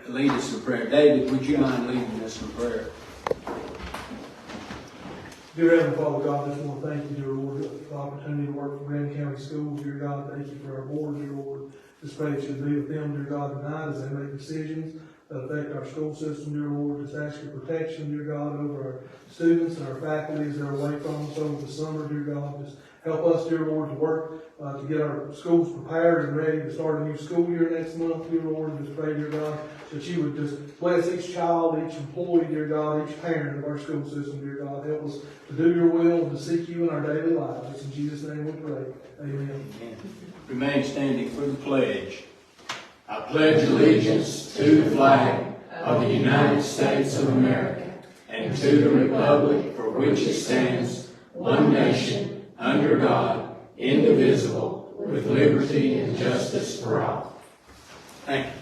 lead us in prayer. David, would you mind leading us in prayer? Dear Heavenly Father God, I just want to thank you, dear Lord, for the opportunity to work for Grand County Schools. Dear God, thank you for our board, dear Lord. Just pray that you be with them, dear God, tonight as they make decisions that affect our school system, dear Lord. Just ask your protection, dear God, over our students and our faculty as they're away from us over the summer, dear God. Just help us, dear Lord, to work to get our schools prepared and ready to start a new school year next month, dear Lord. Just pray, dear God, that you would just bless each child, each employee, dear God, each parent of our school system, dear God. Help us to do your will and to seek you in our daily lives. It's in Jesus' name we pray. Amen. Amen. Remain standing for the pledge. I pledge allegiance to the flag of the United States of America and to the republic for which it stands, one nation, under God, indivisible, with liberty and justice for all. Thank you.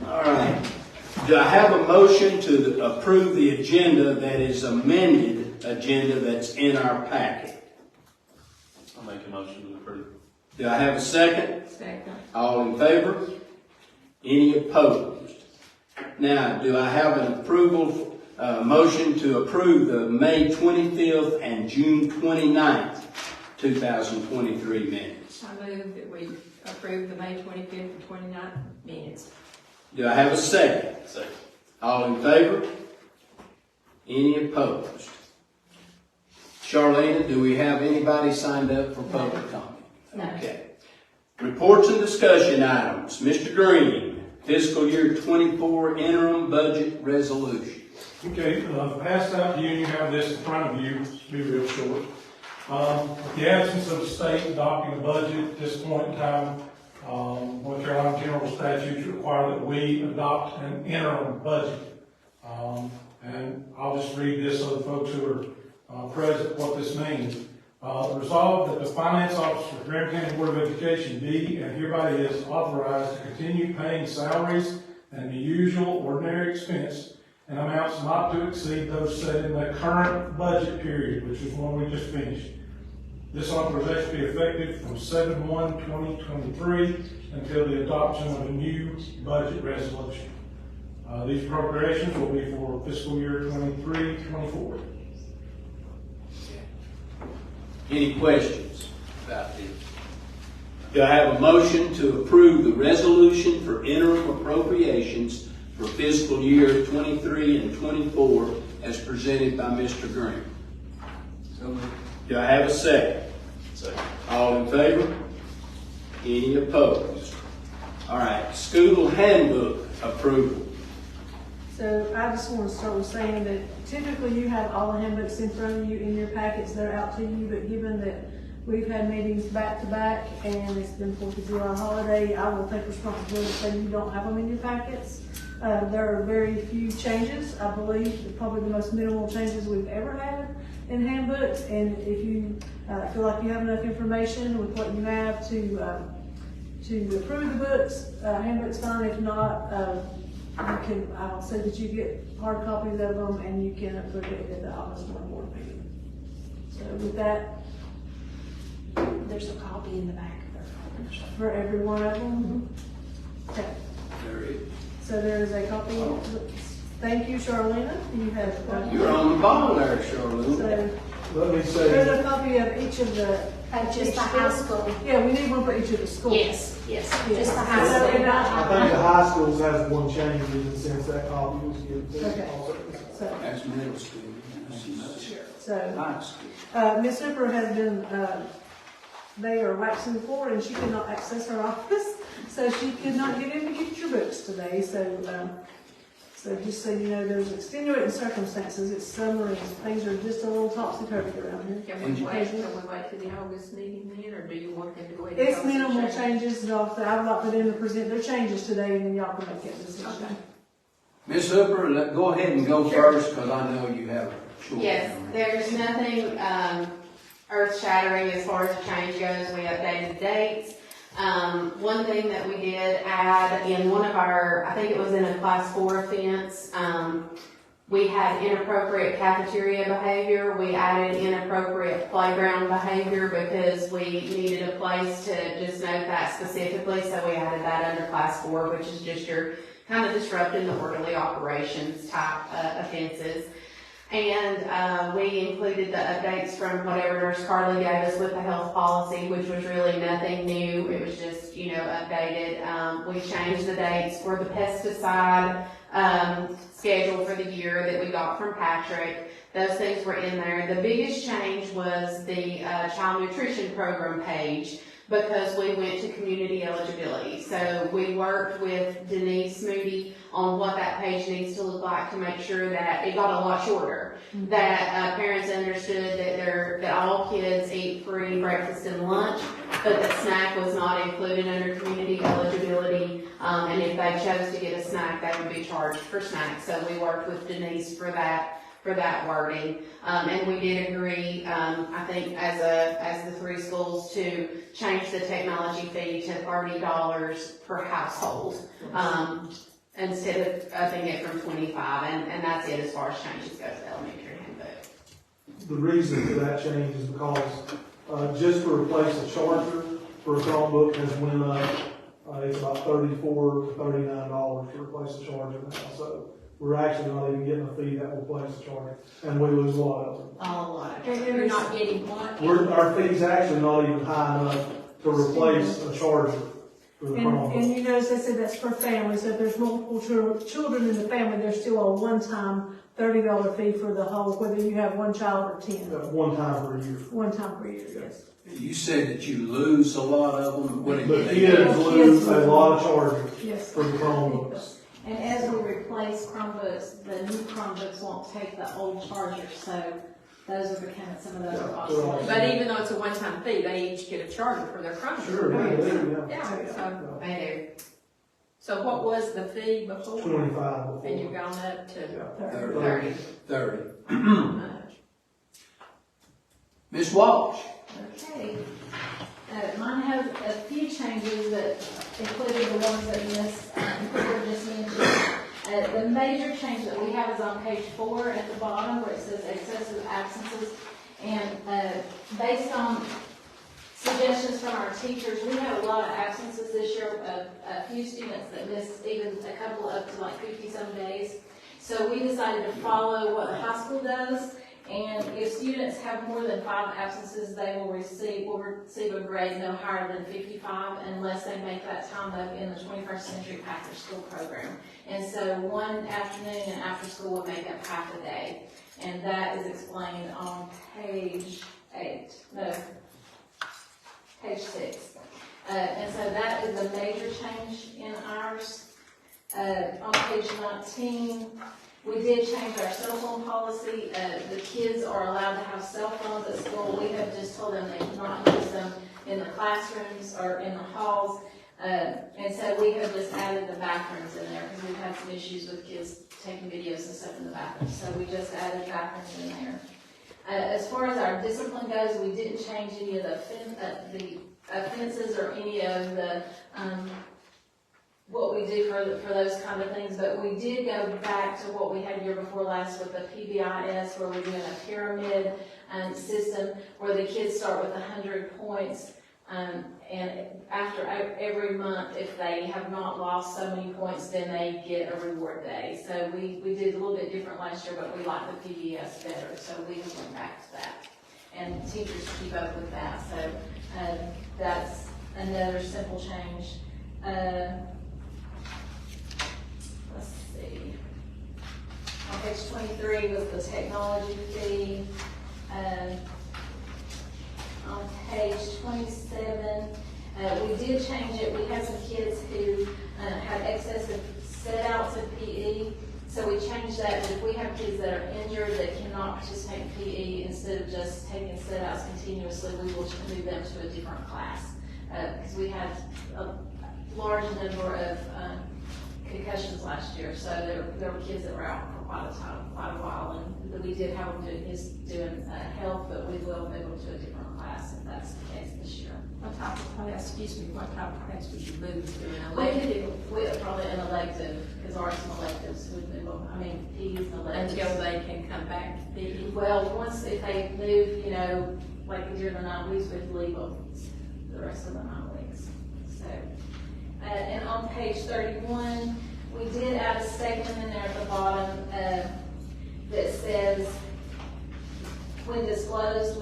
All right. Do I have a motion to approve the agenda that is amended agenda that's in our packet? I'll make a motion to approve. Do I have a second? Second. All in favor? Any opposed? Now, do I have an approval, motion to approve the May 25th and June 29th, 2023 minutes? I move that we approve the May 25th and 29th minutes. Do I have a second? Second. All in favor? Any opposed? Charlene, do we have anybody signed up for public comment? No. Okay. Reports and discussion items. Mr. Green, fiscal year 24 interim budget resolution. Okay, passed out to you, and you have this in front of you. It's be real short. With the absence of the state adopting a budget at this point in time, North Carolina general statutes require that we adopt an interim budget. And I'll just read this so the folks who are present what this means. Resolved that the finance officer for Graham County Board of Education be and hereby is authorized to continue paying salaries and the usual ordinary expense and amounts not to exceed those set in the current budget period, which is one we just finished. This authorization be effective from 7/1/2023 until the adoption of a new budget resolution. These appropriations will be for fiscal year 23-24. Any questions about this? Do I have a motion to approve the resolution for interim appropriations for fiscal year 23 and 24 as presented by Mr. Green? Do I have a second? Second. All in favor? Any opposed? All right, school handbook approval. So I just want to start with saying that typically you have all the handbooks in front of you in your packets. They're out to you, but given that we've had meetings back to back and it's been 4th of July holiday, I will take responsibility saying you don't have them in your packets. There are very few changes. I believe probably the most minimal changes we've ever had in handbooks. And if you feel like you have enough information with what you have to approve the books, handbook's fine. If not, I'll say that you get hard copies of them and you can approve it at the office or board meeting. So with that, there's a copy in the back of their phone. for every one of them. Okay. There it is. So there is a copy. Thank you, Charlena. You have. You're on the ball there, Charlene. So Let me say, there's a copy of each of the. Just the high school. Yeah, we need one for each of the schools. Yes, Yeah. just the high So, school. and I think the high schools has one change in the sense that copy was given to Okay. also. So, That's middle school. so High school. Miss Hooper has been, they are waxing the floor and she could not access her office, so she could not get in to get your books today. So just so you know, there's extenuating circumstances. It's summer and things are just a little topsy-turvy around here. Can we wait to the August meeting then, or do you want them to wait? It's minimal changes, and I've not for them to present their changes today, and then y'all can make that decision. Okay. Ms. Hooper, go ahead and go first, because I know you have a short Yes, memory. there's nothing earth-shattering as far as the change goes. We updated the dates. One thing that we did add in one of our, I think it was in a class 4 offense, We had inappropriate cafeteria behavior. We added inappropriate playground behavior because we needed a place to just note that specifically. So we added that under class 4, which is just your kind of disrupting the orderly operations type offenses. And we included the updates from whatever Nurse Carly gave us with the health policy, which was really nothing new. It was just, updated. We changed the dates for the pesticide schedule for the year that we got from Patrick. Those things were in there. The biggest change was the child nutrition program page, because we went to community eligibility. So we worked with Denise Moody on what that page needs to look like to make sure that it got a lot shorter. That parents understood that all kids eat free breakfast and lunch, but that snack was not included under community eligibility. And if they chose to get a snack, they would be charged for snacks. So we worked with Denise for that wording. And we did agree, I think as the 3 schools, to change the technology fee to $30 per household, instead of upping it from 25, and that's it as far as changes go to the elementary handbook. The reason for that change is because, just to replace a charger for a Chromebook has went up, it's about $34 to $39 to replace a charger now, so we're actually not even getting a fee that will replace the charger, and we lose a lot of them. A lot. And You're not getting one. Our fee's actually not even high enough to replace a charger for the And Chromebook. you notice they said that's per family, so if there's multiple children in the family, there's still a one-time $30 fee for the whole, whether you have one child or 10. One time per year. One time per year, yes. You said that you lose a lot of them. What do you The think? kids lose a lot of chargers Yes. for the Chromebooks. And as we replace Chromebooks, the new Chromebooks won't take the old chargers, so those are becoming, some of those are Yeah, costly. But even though it's a one-time fee, they each get a charger for their Chromebook. Sure, right? yeah. Yeah, so, I so what was the fee before? 25 And you've before. gone up to Yeah. 30. much? Ms. Walsh? Okay. Mine has a few changes that included the ones that Ms. Cooper just mentioned. The major change that we have is on page 4 at the bottom where it says excessive absences. And based on suggestions from our teachers, we had a lot of absences this year, a few students that missed even a couple up to like 50-some days. So we decided to follow what the high school does. And if students have more than 5 absences, they will receive a grade no higher than 55 unless they make that time up in the 21st Century After School program. And so one afternoon and after school will make up half a day. And that is explained on page 6. And so that is a major change in ours. On page 19, we did change our cell phone policy. The kids are allowed to have cell phones at school. We have just told them they cannot use them in the classrooms or in the halls. And so we have just added the bathrooms in there because we've had some issues with kids taking videos and stuff in the bathroom. So we just added bathrooms in there. As far as our discipline goes, we didn't change any of the offenses or any of the what we do for those kind of things, but we did go back to what we had year before last with the PBIS, where we're doing a pyramid system where the kids start with 100 points, and after every month, if they have not lost so many points, then they get a reward day. So we did a little bit different last year, but we like the PBS better, so we went back to that. And teachers keep up with that, so that's another simple change. Let's see. On page 23 was the technology fee. On page 27, we did change it. We had some kids who had excessive set-outs of PE. So we changed that. If we have kids that are injured that cannot participate in PE, instead of just taking set-outs continuously, we will move them to a different class. Because we had a large number of concussions last year, so there were kids that were out for quite a while, and we did have them doing health, but we will move them to a different class if that's the case this year. What type of class, excuse me, what type of class would you move to? An We elective? could do, we probably an elective, because arts and electives would move on, I mean, PE's an elective. Until they can come back to PE? Well, once, if they move, you know, like during the 9 weeks, we have to leave them the rest of the 9 weeks. So, and on page 31, we did add a statement in there at the bottom, that says, when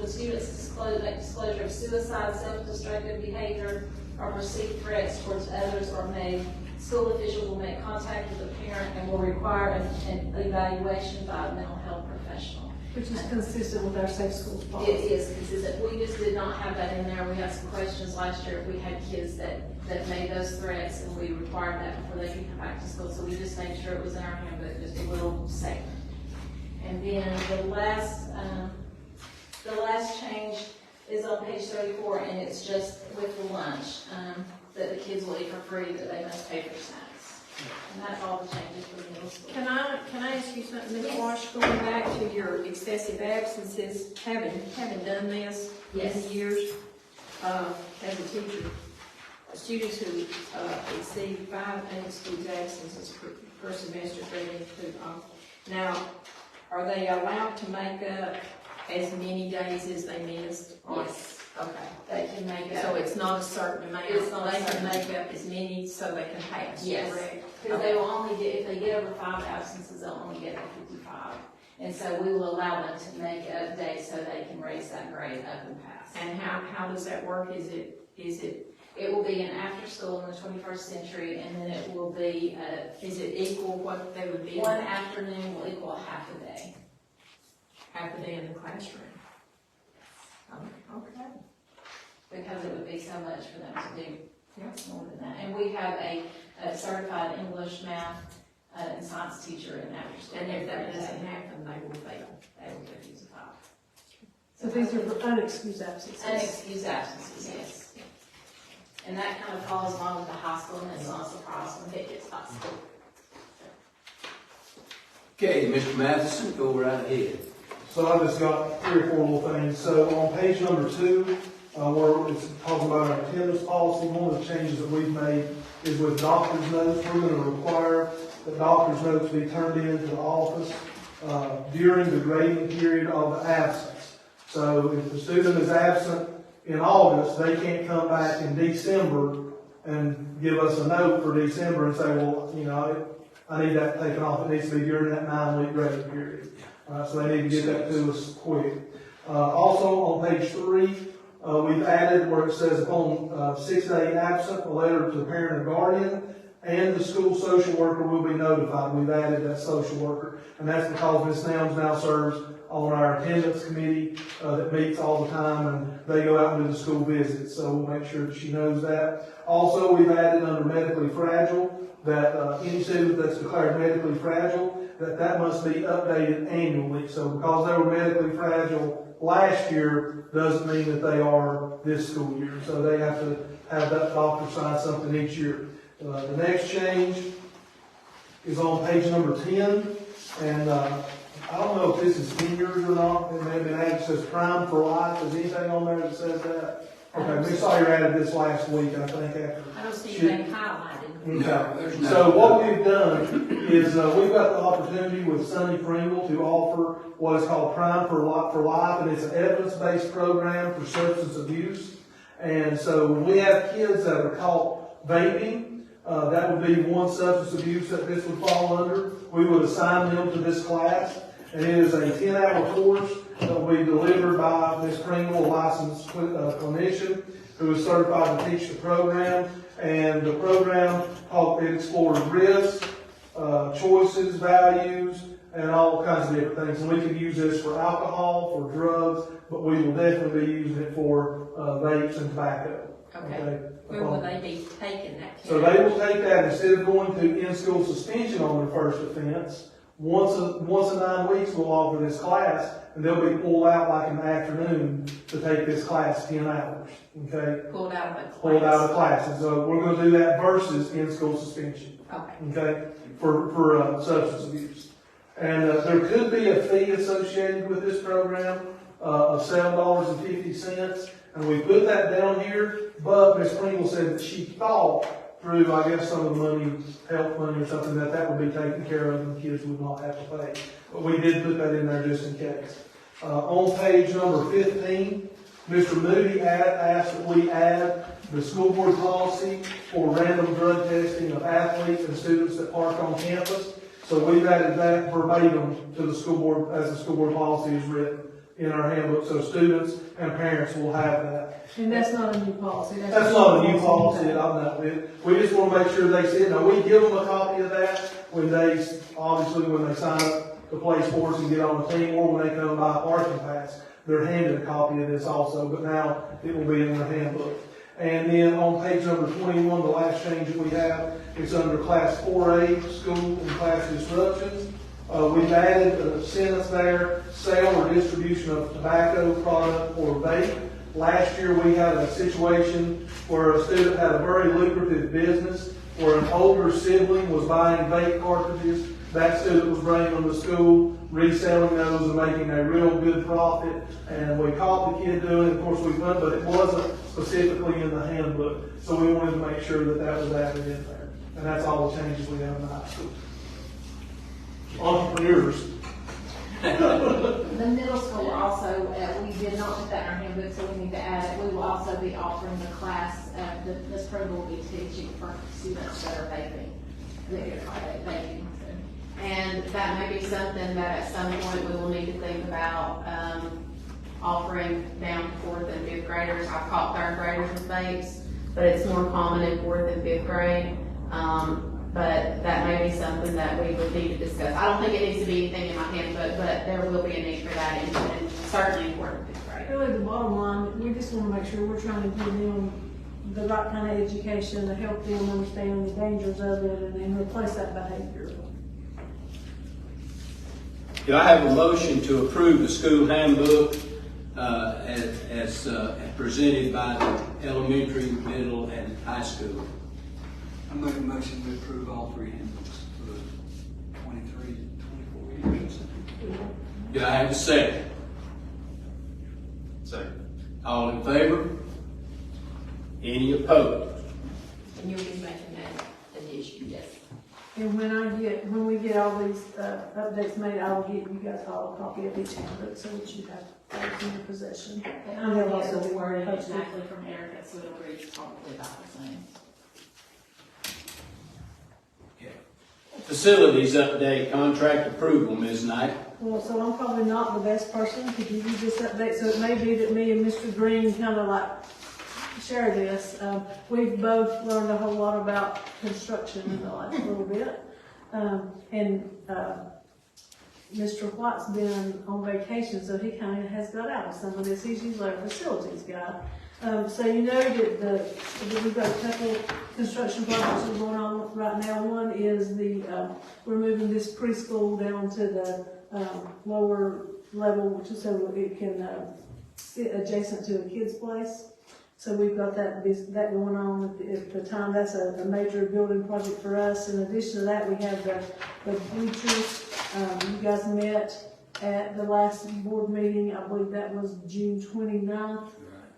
students make disclosure of suicide, self-destructive behavior, or perceived threats towards others are made, school officials will make contact with the parent and will require an evaluation by a mental health professional. Which is consistent with our safe schools policy. It is consistent. We just did not have that in there. We had some questions last year. We had kids that made those threats, and we required that before they could come back to school. So we just made sure it was in our handbook, just a little statement. And then the last change is on page 34, and it's just with the lunch, that the kids will eat for free, that they must pay for snacks. And that's all the changes for the middle school. Can I ask you something, Ms. Yes. Wash, going back to your excessive absences, having done this Yes. many years, as a teacher, students who, exceed 5 unexcused absences per semester graded to, now, are they allowed to make up as many days as they missed? Or- Yes. Okay. They can make up. So it's not a certain amount? It's not a They can certain- make up as many so they can pass, Yes. correct? Because they will only get, if they get over 5 absences, they'll only get up 55. And so we will allow them to make a day so they can raise that grade up and pass. And how does that work? Is it, It will be an after school in the 21st century, and then it will be, is it equal what they would be? one afternoon will equal half a day. Half a day in the classroom? Okay. Because it would be so much for them to do more than that. And we have a certified English, math, and science teacher in after school. And if that doesn't happen, they will fail. They will get these 5. So these are for unexcused absences. Unexcused absences, yes. And that kind of follows along with the high school, and it's not a surprise when it gets high school. Okay, Mr. Matheson, go right ahead. So I just got 3 or 4 little things. So on page number 2, where it's talking about our attendance policy, one of the changes that we've made is with doctor's notes. We're going to require that doctor's notes be turned into the office during the grading period of the absence. So if the student is absent in August, they can't come back in December and give us a note for December and say, well, you know, I need that taken off. It needs to be during that 9-week grading period. So they need to get that to us quick. Also on page 3, we've added where it says upon 6 days absent, a letter to the parent or guardian, and the school social worker will be notified. We've added that social worker, and that's because Ms. Nelms now serves on our attendance committee that meets all the time, and they go out and do the school visits, so we'll make sure that she knows that. Also, we've added under medically fragile that any student that's declared medically fragile, that must be updated annually. So because they were medically fragile last year, doesn't mean that they are this school year. So they have to have that doctor sign something each year. The next change is on page number 10, and I don't know if this is in yours or not. It may have been added. It says Prime for Life. Is anything on there that says that? Okay, we saw you added this last week, I think, after. I don't see anything highlighted. No, there's no. So what we've done is we've got the opportunity with Sonny Pringle to offer what is called Prime for Life, and it's an evidence-based program for substance abuse. And so when we have kids that are caught vaping, that would be one substance abuse that this would fall under. We would assign them to this class, and it is a 10-hour course that will be delivered by Ms. Pringle, a licensed clinician who is certified to teach the program. And the program, it explores risks, choices, values, and all kinds of different things. And we can use this for alcohol, for drugs, but we will definitely be using it for vapes and tobacco. Okay. Where will they be taking that? So they will take that instead of going to in-school suspension on their first offense. Once in 9 weeks, we'll offer this class, and they'll be pulled out like in the afternoon to take this class 10 hours. Okay? Pulled out of the class? Pulled out of classes. So we're going to do that versus in-school suspension. Okay. Okay? For substance abuse. And there could be a fee associated with this program of $7.50. And we put that down here, but Ms. Pringle said that she thought through, I guess, some of the money, health money or something, that would be taken care of and the kids would not have to pay. But we did put that in there just in case. On page number 15, Mr. Moody asked that we add the school board policy for random drug testing of athletes and students that park on campus. So we've added that verbatim to the school board, as the school board policy is written in our handbook, so students and parents will have that. And that's not a new policy. That's not a new policy that I know it. We just want to make sure they see it. Now, we give them a copy of that when they sign up to play sports and get on the team, or when they come buy a parking pass. They're handed a copy of this also, but now it will be in their handbook. And then on page number 21, the last change that we have, it's under class 4A, school and class disruptions. We've added a sentence there, sale or distribution of tobacco product or vape. Last year we had a situation where a student had a very lucrative business where an older sibling was buying vape cartridges. That student was bringing them to school, reselling those and making a real good profit. And we caught the kid doing it, of course we went, but it wasn't specifically in the handbook. So we wanted to make sure that that was added in there. And that's all the changes we have in the high school. Entrepreneurs. The middle school also, we did not put that in our handbook, so we need to add it. We will also be offering the class, this program will be teaching for students that are vaping. Vaping. And that may be something that at some point we will need to think about, offering down to 4th and 5th graders. I've caught 3rd graders with vapes, but it's more common in 4th and 5th grade. But that may be something that we would need to discuss. I don't think it needs to be anything in my handbook, but there will be a need for that and certainly in 4th and 5th grade. Really, the bottom line, we just want to make sure we're trying to give them the right kind of education to help them understand the dangers of it and then replace that behavior. Do I have a motion to approve the school handbook as presented by the elementary, middle, and high school? I make a motion to approve all three handbooks for the 23 to 24 years. Do I have a second? Second. All in favor? Any opposed? And you'll be making that addition, yes. And when we get all these updates made, I will get you guys all a copy of each handbook so that you have those in your possession. And they'll also be worded exactly from Erica, so it'll read probably about the same. Facilities update contract approval, Ms. Knight. Well, so I'm probably not the best person to give you this update, so it may be that me and Mr. Green kind of like share this. We've both learned a whole lot about construction in the last little bit. Mr. White's been on vacation, so he kind of has got out of some of this. He's usually our facilities guy. So you know that we've got a couple construction projects that are going on right now. One is we're moving this preschool down to the lower level, which is so it can sit adjacent to a kid's place. So we've got that going on at the time. That's a major building project for us. In addition to that, we have the bleachers. You guys met at the last board meeting. I believe that was June 29th.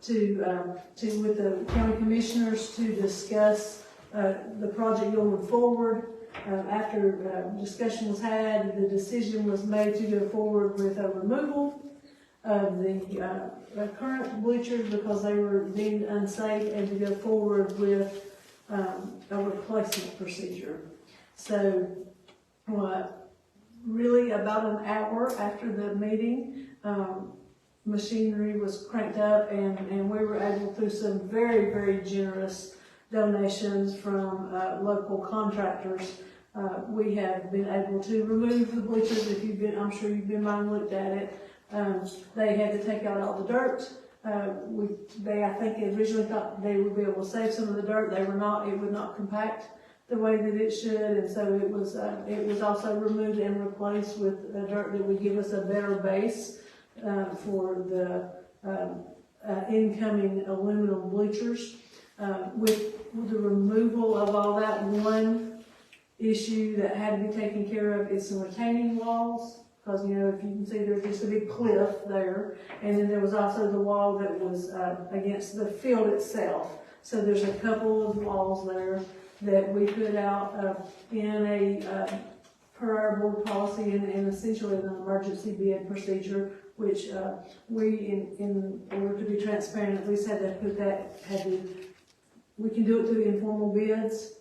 With the county commissioners to discuss the project going forward. After discussion was had, the decision was made to go forward with a removal of the current bleachers because they were deemed unsafe, and to go forward with a replacement procedure. So, really about an hour after the meeting, machinery was cranked up, and we were able, through some very, very generous donations from local contractors, we have been able to remove the bleachers. I'm sure you've been by and looked at it. They had to take out all the dirt. I think they originally thought they would be able to save some of the dirt. They were not. It would not compact the way that it should, and so it was also removed and replaced with dirt that would give us a better base for the incoming aluminum bleachers. With the removal of all that, one issue that had to be taken care of is some retaining walls, Because, you know, if you can see, there's just a big cliff there. And then there was also the wall that was, against the field itself. So there's a couple of walls there that we put out, in a, per our board policy and essentially an emergency bid procedure, which, we, in order to be transparent, at least had to put that, we can do it through informal bids,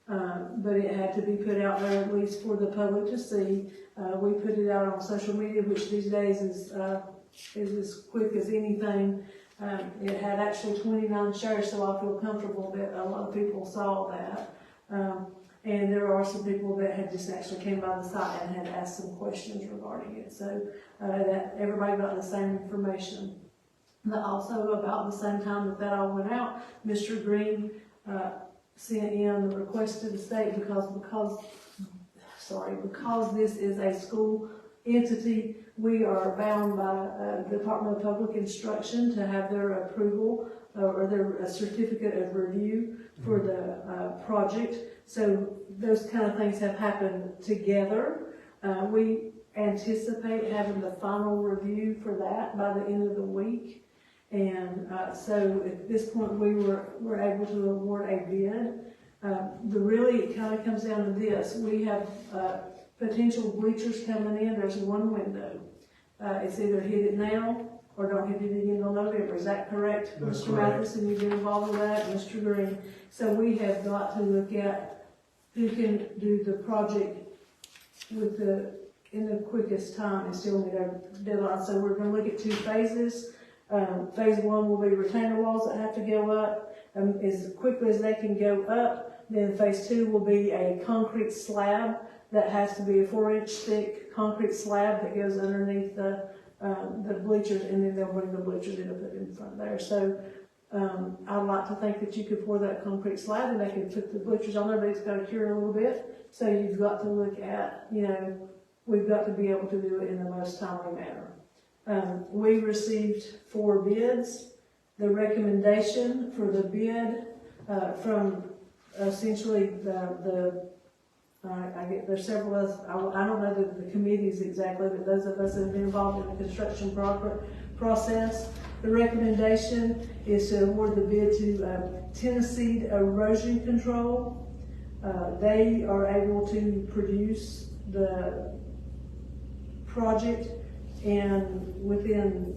but it had to be put out there at least for the public to see. We put it out on social media, which these days is as quick as anything. It had actually 29 shares, so I feel comfortable that a lot of people saw that. And there are some people that had just actually came by the site and had asked some questions regarding it. So that everybody got the same information. But also about the same time that all went out, Mr. Green sent in the request to the state because this is a school entity, we are bound by the Department of Public Instruction to have their approval or their certificate of review for the project. So those kind of things have happened together. We anticipate having the final review for that by the end of the week. And so at this point we were able to award a bid. Really it kind of comes down to this. We have potential bleachers coming in. There's one window. It's either hit it now or don't hit it again until November. Is that correct, That's Mr. correct. Matheson? You've been involved with that, Mr. Green. So we have got to look at who can do the project in the quickest time and still meet our deadline. So we're going to look at 2 phases. Phase 1 will be retainer walls that have to go up as quickly as they can go up. Then phase 2 will be a concrete slab that has to be a 4-inch thick concrete slab that goes underneath the bleachers, and then they'll bring the bleachers in and put in front there. So I'd like to think that you could pour that concrete slab and they could put the bleachers on there, but it's got to cure a little bit. So you've got to look at, you know, we've got to be able to do it in the most timely manner. We received 4 bids. The recommendation for the bid from essentially there's several of us, I don't know the committees exactly, but those of us that have been involved in the construction process, the recommendation is to award the bid to Tennessee Erosion Control. They are able to produce the project, and within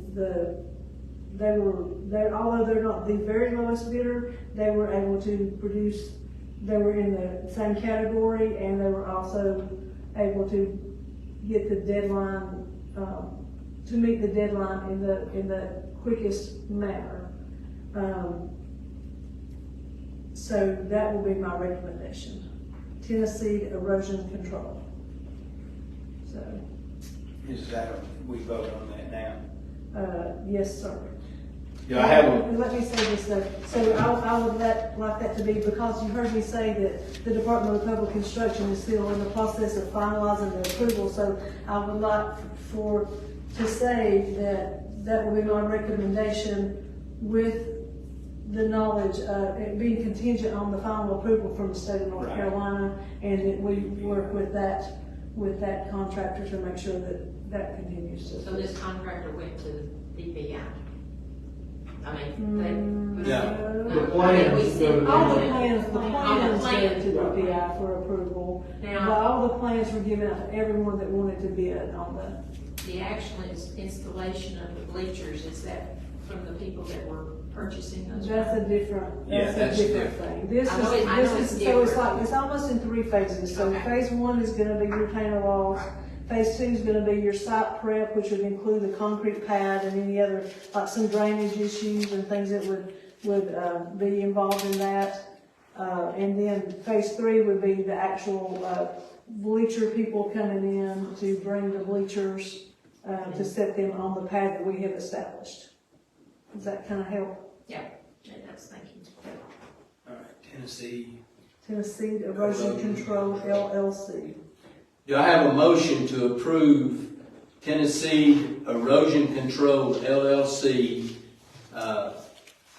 although they're not the very lowest bidder, they were able to produce. They were in the same category, and they were also able to get the deadline, to meet the deadline in the quickest manner. So that will be my recommendation. Tennessee Erosion Control. So. Is that, we vote on that now? Yes, sir. Do I have a, Let me say this though. So I would like that to be, because you heard me say that the Department of Public Instruction is still in the process of finalizing the approval. So I would like to say that will be my recommendation with the knowledge of it being contingent on the final approval from the state of North Carolina, and that we work with that contractor to make sure that continues to. So this contractor went to DPI? I mean, The plans, All the plans go to the right. PI for approval. Now- But all the plans were given out to everyone that wanted to bid on the actual installation of the bleachers, is that from the people that were purchasing those? That's a different, Yeah, that's that's a different thing. This I know it's is, so it's different. like, it's almost in 3 phases. So Okay. phase 1 is gonna be retainer walls. Phase 2 is gonna be your site prep, which would include the concrete pad and any other, like some drainage issues and things that would be involved in that. And then phase 3 would be the actual, bleacher people coming in to bring the bleachers, to set them on the pad that we have established. Does that kind of help? Yeah, that's, thank you. all right, Tennessee. Tennessee Erosion Control LLC. Do I have a motion to approve Tennessee Erosion Control LLC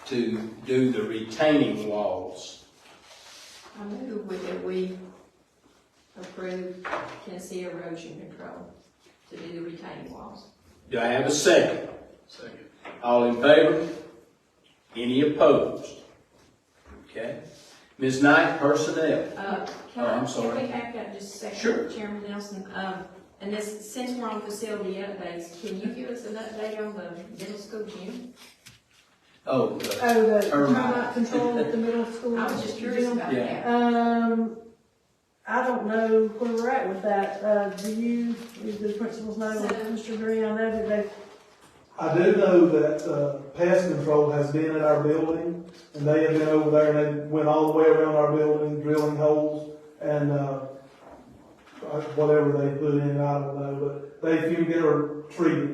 to do the retaining walls? I move that we approve Tennessee Erosion Control to do the retaining walls. Do I have a second? Second. All in favor? Any opposed? Okay. Ms. Knight, personnel. I'm sorry. Can we back up just a second? Sure. Chairman Nelson, and this, since we're on facility updates, can you give us an update on the middle school gym? Oh, The Termite. termite control at the middle school. I was just curious gym. about Yeah. that. I don't know where we're at with that. Do the principals know, Mr. Green, I know that they, I do know that, pest control has been at our building, and they have been over there, and they went all the way around our building, drilling holes, and, whatever they put in, I don't know, but they fumigate or treated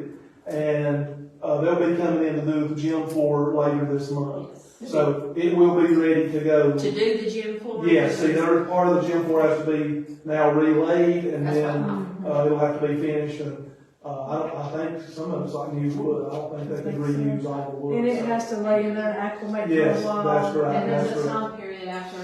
it. And, they'll be coming in to do the gym floor later this month. So it will be ready to go. To do the gym floor? Yes, see, there, part of the gym floor has to be now relayed, and That's then, it'll have to be finished, and, I think some of it's like new wood, I don't think they can reuse all the wood. and it has to lay in there and acclimate for Yes, a while. that's right. And there's That's a right. time period after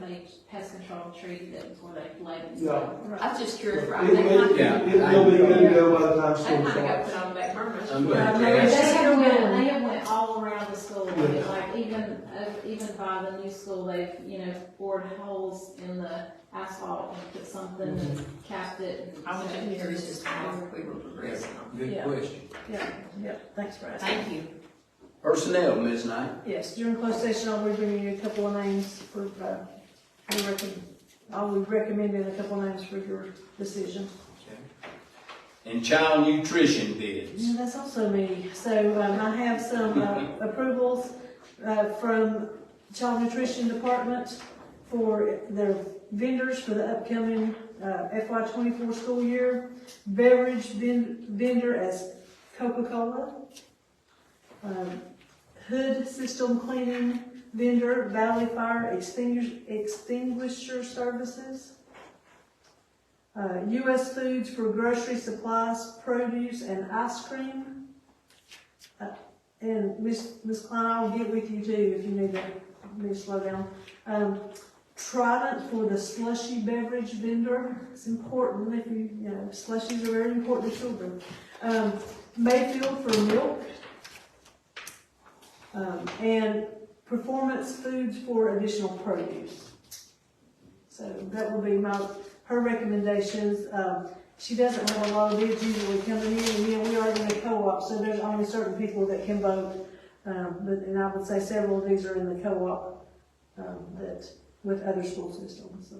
they pest control treated it before they laid it. Yeah. I was just curious, I It think will, Yeah. it will be good to go by the time that school kind of got starts. put on the back burner. I'm Yeah, glad no, you it's- asked. They have went all around the school, I mean, Yeah. like even by the new school, they've, bored holes in the asphalt and put something and capped it. I was just curious as to how we were progressing on. Good Yeah. question. Yeah, thanks for asking. Thank you. Personnel, Ms. Knight. Yes, during closed session, I'll be bringing you a couple of names for, I'll be recommending a couple of names for your decision. And child nutrition bids. Yeah, that's also me. So, I have some, approvals, from Child Nutrition Department for their vendors for the upcoming, FY '24 school year. Beverage vendor as Coca-Cola. Hood system cleaning vendor, Valley Fire Extinguisher Services. U.S. Foods for grocery supplies, produce, and ice cream. And Ms. Klein, I'll get with you too if you need to slow down. Trident for the slushy beverage vendor. It's important if slushies are very important to children. Mayfield for milk. And Performance Foods for additional produce. So that will be her recommendations. She doesn't have a lot of bids usually coming in, and we are in a co-op, so there's only certain people that can vote. And I would say several of these are in the co-op, that, with other school systems, so.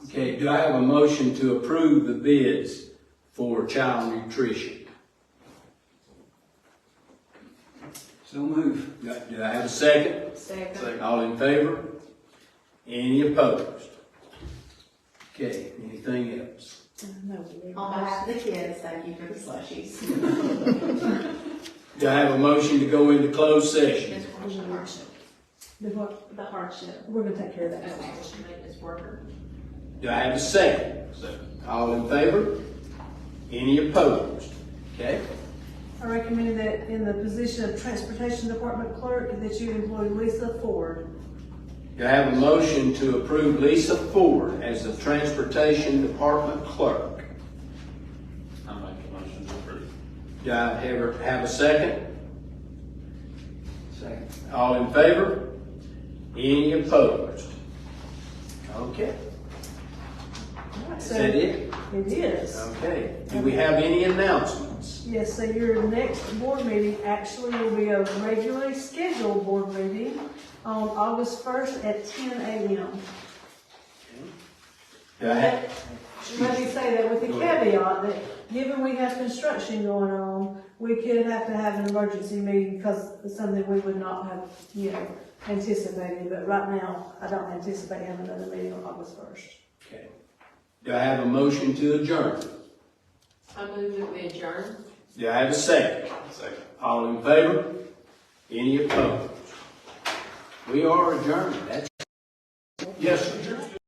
Okay, do I have a motion to approve the bids for child nutrition? So move. Do I have a second? Second. All in favor? Any opposed? Okay, anything else? No, On behalf of the kids, thank you for the slushies. Do I have a motion to go into closed session? The what? The hardship. We're gonna take care of that. Maintenance worker. Do I have a second? Second. All in favor? Any opposed? Okay, I recommend that in the position of Transportation Department Clerk, that you employ Lisa Ford. do I have a motion to approve Lisa Ford as the Transportation Department Clerk? I make a motion to approve. Do I have a second? Second. All in favor? Any opposed? Okay, is that it? It is. Okay, do we have any announcements? Yes, so your next board meeting actually will be a regularly scheduled board meeting on August 1st at 10 a.m. Do I have, Let me say that with the caveat that given we have construction going on, we could have to have an emergency meeting because it's something we would not have, anticipated. But right now, I don't anticipate having another meeting on August 1st. okay. Do I have a motion to adjourn? I move that we adjourn. Do I have a second? Second. All in favor? Any opposed? We are adjourned. That's, yes, sir.